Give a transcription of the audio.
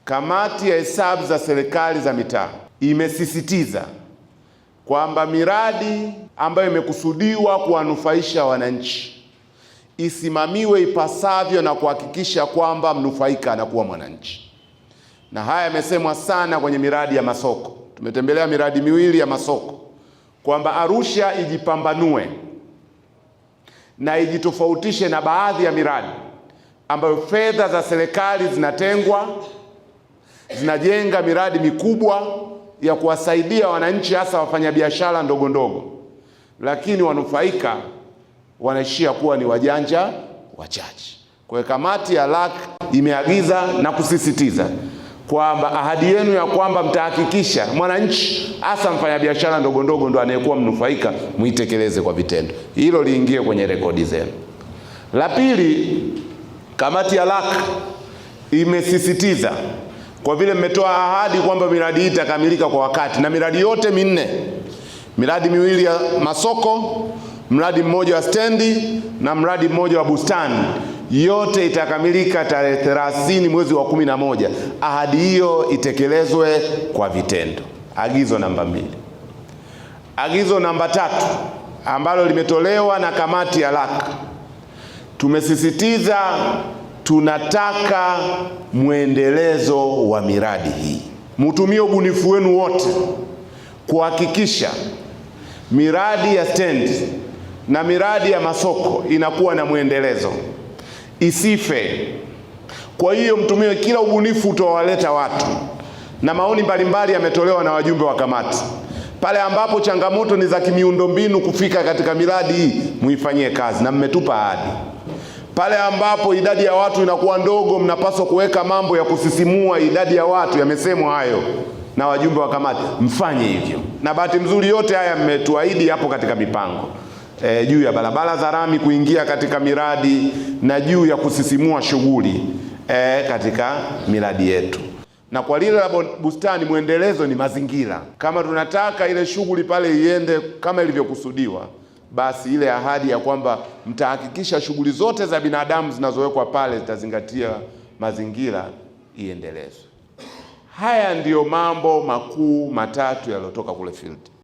Kamati ya hesabu za serikali za mitaa imesisitiza kwamba miradi ambayo imekusudiwa kuwanufaisha wananchi isimamiwe ipasavyo na kuhakikisha kwamba mnufaika anakuwa mwananchi. Na haya yamesemwa sana kwenye miradi ya masoko. Tumetembelea miradi miwili ya masoko, kwamba Arusha ijipambanue na ijitofautishe na baadhi ya miradi ambayo fedha za serikali zinatengwa, zinajenga miradi mikubwa ya kuwasaidia wananchi, hasa wafanyabiashara ndogo ndogo, lakini wanufaika wanaishia kuwa ni wajanja wachache. Kwa hiyo kamati ya LAC imeagiza na kusisitiza kwamba ahadi yenu ya kwamba mtahakikisha mwananchi, hasa mfanyabiashara ndogo ndogo, ndo anayekuwa mnufaika, muitekeleze kwa vitendo. Hilo liingie kwenye rekodi zenu. La pili, kamati ya LAC imesisitiza, kwa vile mmetoa ahadi kwamba miradi hii itakamilika kwa wakati, na miradi yote minne, miradi miwili ya masoko, mradi mmoja wa stendi na mradi mmoja wa bustani, yote itakamilika tarehe 30 mwezi wa 11. Ahadi hiyo itekelezwe kwa vitendo. Agizo namba 2. Agizo namba 3 ambalo limetolewa na kamati ya LAC, tumesisitiza tunataka mwendelezo wa miradi hii. Mtumie ubunifu wenu wote kuhakikisha miradi ya stendi na miradi ya masoko inakuwa na mwendelezo, isife. Kwa hiyo mtumie kila ubunifu utawaleta watu, na maoni mbalimbali yametolewa na wajumbe wa kamati. Pale ambapo changamoto ni za kimiundombinu kufika katika miradi hii, muifanyie kazi, na mmetupa ahadi. Pale ambapo idadi ya watu inakuwa ndogo, mnapaswa kuweka mambo ya kusisimua idadi ya watu, yamesemwa hayo na wajumbe wa kamati, mfanye hivyo. Na bahati nzuri yote haya mmetuahidi hapo katika mipango. Juu ya barabara za rami kuingia katika miradi, na juu ya kusisimua shughuli katika miradi yetu. Na kwa lile la bustani, mwendelezo ni mazingira. Kama tunataka ile shughuli pale iende kama ilivyokusudiwa, basi ile ahadi ya kwamba mtahakikisha shughuli zote za binadamu zinazowekwa pale zitazingatia mazingira iendelezwe. Haya ndiyo mambo makuu matatu yaliyotoka kule field.